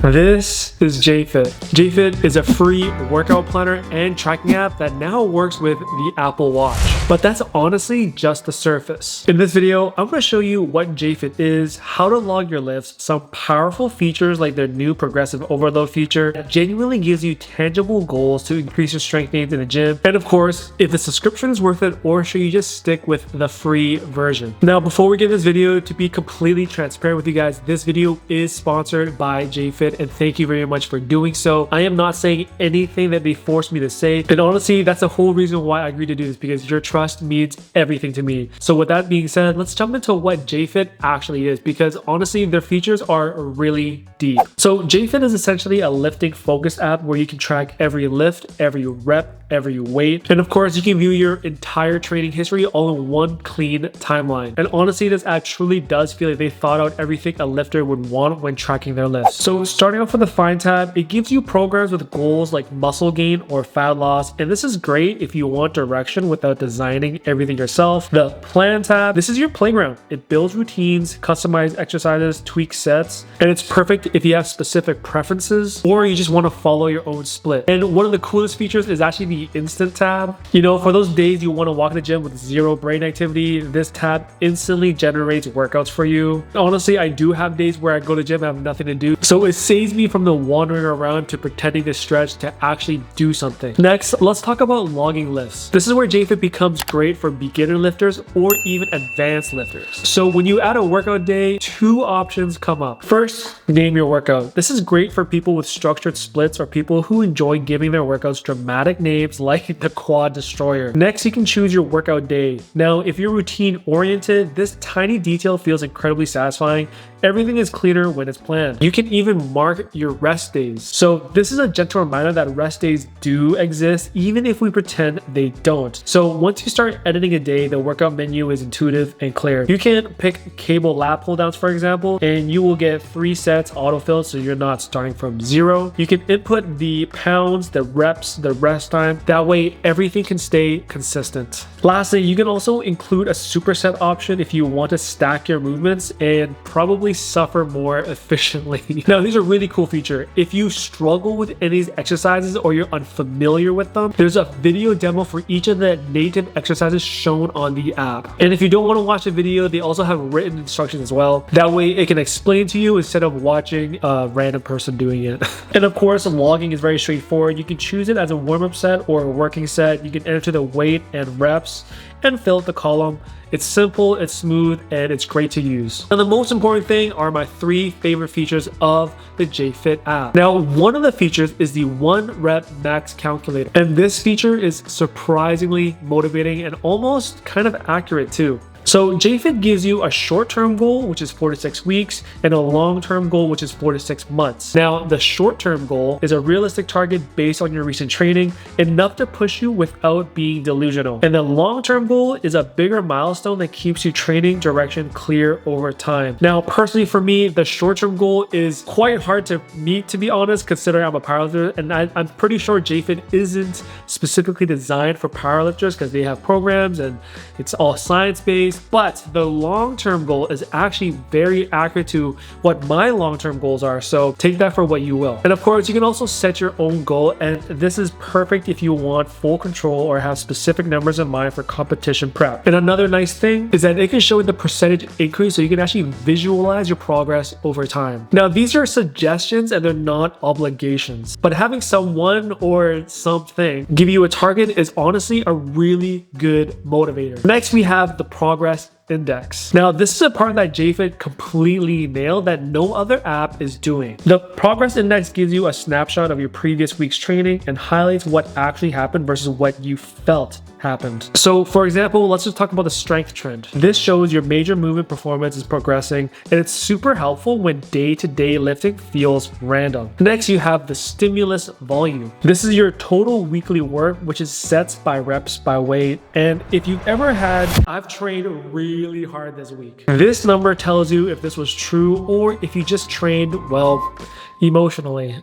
This is Jefit. Jefit is a free workout planner and tracking app that now works with the Apple Watch. But that's honestly just the surface. In this video, I'm going to show you what Jefit is, how to log your lifts, some powerful features like their new progressive overload feature that genuinely gives you tangible goals to increase your strength gains in the gym, and of course, if the subscription is worth it or should you just stick with the free version. Now, before we get this video, to be completely transparent with you guys, this video is sponsored by Jefit, and thank you very much for doing so. I am not saying anything that they forced me to say, and honestly, that's the whole reason why I agreed to do this, because your trust means everything to me. So with that being said, let's jump into what Jefit actually is, because honestly, their features are really deep. So Jefit is essentially a lifting focused app where you can track every lift, every rep, every weight, and of course you can view your entire training history all in one clean timeline. And honestly, this app truly does feel like they thought out everything a lifter would want when tracking their lifts. So starting off with the Find tab, it gives you programs with goals like muscle gain or fat loss, and this is great if you want direction without designing everything yourself. The Plan tab, this is your playground. It builds routines, customized exercises, tweaks sets, and it's perfect if you have specific preferences or you just want to follow your own split. And one of the coolest features is actually the Instant tab. You know, for those days you want to walk in the gym with zero brain activity, this tab instantly generates workouts for you. Honestly, I do have days where I go to the gym and have nothing to do, so it saves me from the wandering around to pretending to stretch to actually do something. Next, let's talk about logging lifts. This is where Jefit becomes great for beginner lifters or even advanced lifters. So when you add a workout day, two options come up. First, name your workout. This is great for people with structured splits or people who enjoy giving their workouts dramatic names like the Quad Destroyer. Next, you can choose your workout day. Now, if you're routine oriented, this tiny detail feels incredibly satisfying. Everything is cleaner when it's planned. You can even mark your rest days. So this is a gentle reminder that rest days do exist, even if we pretend they don't. So once you start editing a day, the workout menu is intuitive and clear. You can pick cable lat pull downs, for example, and you will get 3 sets autofilled, so you're not starting from 0. You can input the pounds, the reps, the rest time. That way, everything can stay consistent. Lastly, you can also include a superset option if you want to stack your movements and probably suffer more efficiently. Now, these are really cool feature. If you struggle with any of these exercises or you're unfamiliar with them, there's a video demo for each of the native exercises shown on the app. And if you don't want to watch the video, they also have written instructions as well. That way it can explain to you instead of watching a random person doing it. And of course, logging is very straightforward. You can choose it as a warm-up set or a working set. You can enter the weight and reps and fill out the column. It's simple, it's smooth, and it's great to use. And the most important thing are my 3 favorite features of the Jefit app. Now, one of the features is the 1 rep max calculator. And this feature is surprisingly motivating and almost kind of accurate too. So Jefit gives you a short-term goal, which is 4 to 6 weeks, and a long-term goal, which is 4 to 6 months. Now, the short-term goal is a realistic target based on your recent training, enough to push you without being delusional. And the long-term goal is a bigger milestone that keeps your training direction clear over time. Now, personally for me, the short-term goal is quite hard to meet, to be honest, considering I'm a powerlifter, and I'm pretty sure Jefit isn't specifically designed for powerlifters because they have programs and it's all science-based. But the long-term goal is actually very accurate to what my long-term goals are, so take that for what you will. And of course, you can also set your own goal, and this is perfect if you want full control or have specific numbers in mind for competition prep. And another nice thing is that it can show the percentage increase, so you can actually visualize your progress over time. Now, these are suggestions and they're not obligations, but having someone or something give you a target is honestly a really good motivator. Next, we have the progress index. Now, this is a part that Jefit completely nailed that no other app is doing. The progress index gives you a snapshot of your previous week's training and highlights what actually happened versus what you felt happened. So for example, let's just talk about the strength trend. This shows your major movement performance is progressing, and it's super helpful when day-to-day lifting feels random. Next, you have the stimulus volume. This is your total weekly work, which is sets by reps by weight. And if you've ever had, I've trained really hard this week, this number tells you if this was true or if you just trained, well, emotionally.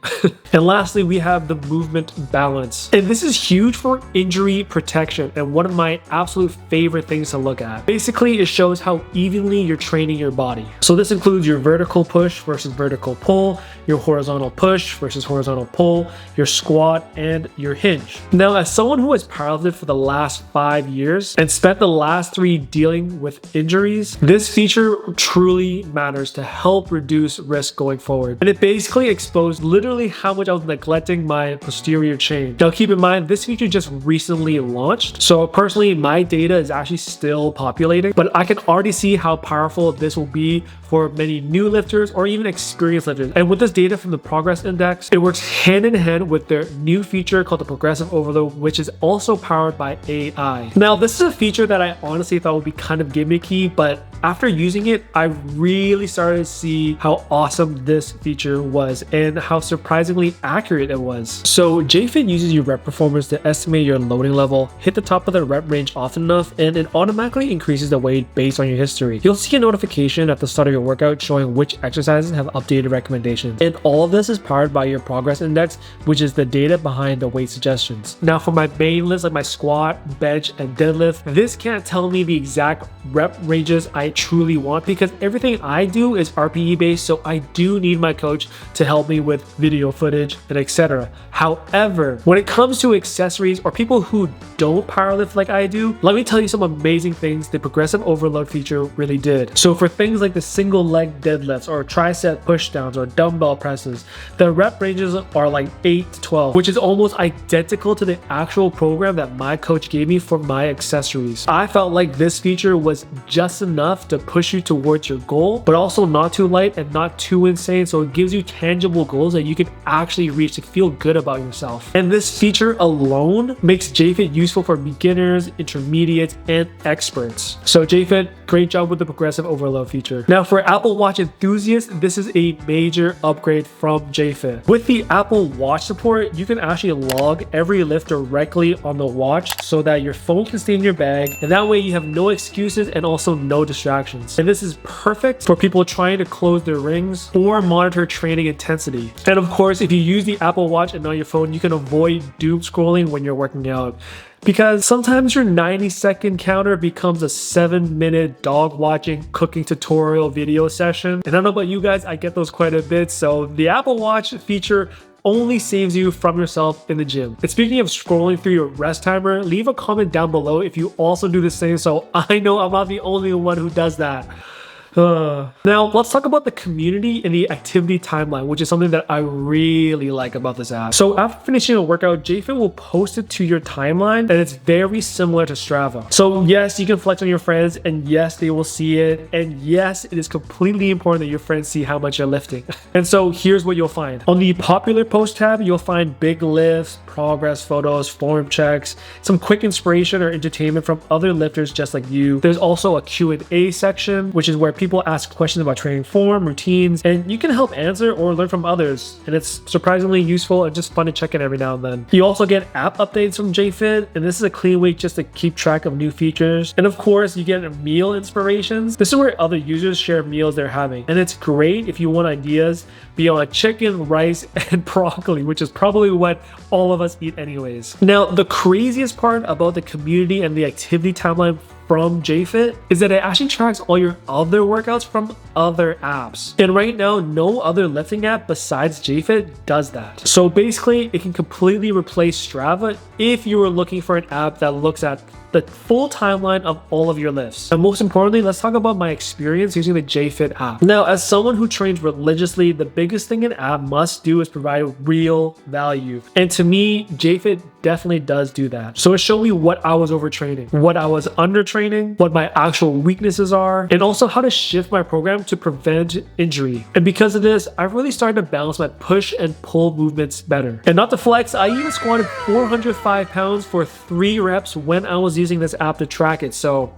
And lastly, we have the movement balance. And this is huge for injury protection and one of my absolute favorite things to look at. Basically, it shows how evenly you're training your body. So this includes your vertical push versus vertical pull, your horizontal push versus horizontal pull, your squat, and your hinge. Now, as someone who has powerlifted for the last 5 years and spent the last 3 dealing with injuries, this feature truly matters to help reduce risk going forward. And it basically exposed literally how much I was neglecting my posterior chain. Now, keep in mind, this feature just recently launched. So personally, my data is actually still populating, but I can already see how powerful this will be for many new lifters or even experienced lifters. And with this data from the progress index, it works hand in hand with their new feature called the progressive overload, which is also powered by AI. Now, this is a feature that I honestly thought would be kind of gimmicky, but after using it, I really started to see how awesome this feature was and how surprisingly accurate it was. So Jefit uses your rep performance to estimate your loading level, hit the top of the rep range often enough, and it automatically increases the weight based on your history. You'll see a notification at the start of your workout showing which exercises have updated recommendations. And all of this is powered by your progress index, which is the data behind the weight suggestions. Now for my main lifts like my squat, bench, and deadlift, this can't tell me the exact rep ranges I truly want because everything I do is RPE based, so I do need my coach to help me with video footage and etc. However, when it comes to accessories or people who don't powerlift like I do, let me tell you some amazing things the progressive overload feature really did. So for things like the single leg deadlifts or tricep pushdowns or dumbbell presses, the rep ranges are like 8 to 12, which is almost identical to the actual program that my coach gave me for my accessories. I felt like this feature was just enough to push you towards your goal, but also not too light and not too insane, so it gives you tangible goals that you can actually reach to feel good about yourself. And this feature alone makes Jefit useful for beginners, intermediates, and experts. So Jefit, great job with the progressive overload feature. Now for Apple Watch enthusiasts, this is a major upgrade from Jefit. With the Apple Watch support, you can actually log every lift directly on the watch so that your phone can stay in your bag, and that way you have no excuses and also no distractions. And this is perfect for people trying to close their rings or monitor training intensity. And of course, if you use the Apple Watch and not your phone, you can avoid doom scrolling when you're working out. Because sometimes your 90-second counter becomes a 7-minute dog watching cooking tutorial video session. And I don't know about you guys, I get those quite a bit. So the Apple Watch feature only saves you from yourself in the gym. And speaking of scrolling through your rest timer, leave a comment down below if you also do the same so I know I'm not the only one who does that. Now, let's talk about the community and the activity timeline, which is something that I really like about this app. So after finishing a workout, Jefit will post it to your timeline, and it's very similar to Strava. So yes, you can flex on your friends, and yes, they will see it, and yes, it is completely important that your friends see how much you're lifting. And so here's what you'll find. On the popular post tab, you'll find big lifts, progress photos, form checks, some quick inspiration or entertainment from other lifters just like you. There's also a Q&A section, which is where people ask questions about training form, routines, and you can help answer or learn from others. And it's surprisingly useful and just fun to check in every now and then. You also get app updates from Jefit, and this is a clean way just to keep track of new features. And of course, you get meal inspirations. This is where other users share meals they're having. And it's great if you want ideas beyond chicken, rice, and broccoli, which is probably what all of us eat anyways. Now, the craziest part about the community and the activity timeline from Jefit is that it actually tracks all your other workouts from other apps. And right now, no other lifting app besides Jefit does that. So basically, it can completely replace Strava if you were looking for an app that looks at the full timeline of all of your lifts. And most importantly, let's talk about my experience using the Jefit app. Now, as someone who trains religiously, the biggest thing an app must do is provide real value. And to me, Jefit definitely does do that. So it showed me what I was overtraining, what I was undertraining, what my actual weaknesses are, and also how to shift my program to prevent injury. And because of this, I've really started to balance my push and pull movements better. And not to flex, I even squatted 405 pounds for 3 reps when I was using this app to track it. So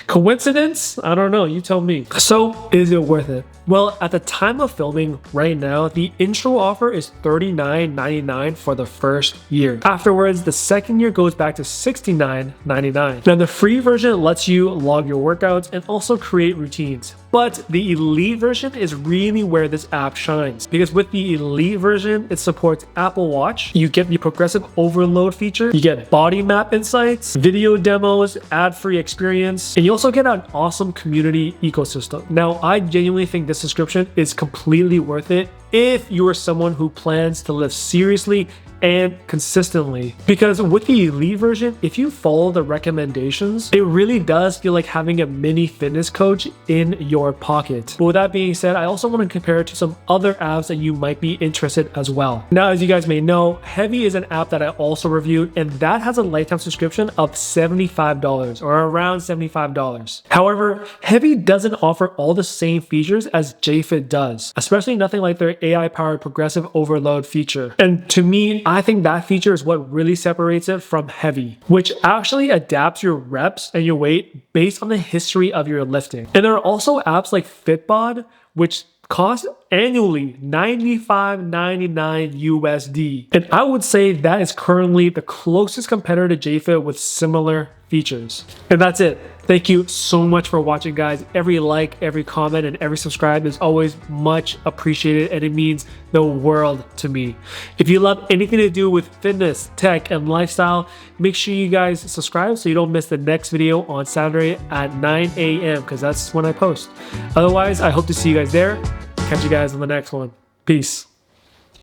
coincidence? I don't know, you tell me. So is it worth it? Well, at the time of filming right now, the intro offer is $39.99 for the first year. Afterwards, the second year goes back to $69.99. Now, the free version version lets you log your workouts and also create routines. But the Elite version is really where this app shines, because with the Elite version, it supports Apple Watch. You get the progressive overload feature, you get body map insights, video demos, ad-free experience, and you also get an awesome community ecosystem. Now, I genuinely think this subscription is completely worth it if you are someone who plans to live seriously and consistently. Because with the Elite version, if you follow the recommendations, it really does feel like having a mini fitness coach in your pocket. But with that being said, I also want to compare it to some other apps that you might be interested as well. Now, as you guys may know, Heavy is an app that I also reviewed, and that has a lifetime subscription of $75 or around $75. However, Heavy doesn't offer all the same features as Jefit does, especially nothing like their AI-powered progressive overload feature. And to me, I think that feature is what really separates it from Heavy, which actually adapts your reps and your weight based on the history of your lifting. And there are also apps like Fitbod, which cost annually $95.99 USD. And I would say that is currently the closest competitor to Jefit with similar features. And that's it. Thank you so much for watching, guys. Every like, every comment, and every subscribe is always much appreciated, and it means the world to me. If you love anything to do with fitness, tech, and lifestyle, make sure you guys subscribe so you don't miss the next video on Saturday at 9 a.m. because that's when I post. Otherwise, I hope to see you guys there. Catch you guys on the next one. Peace.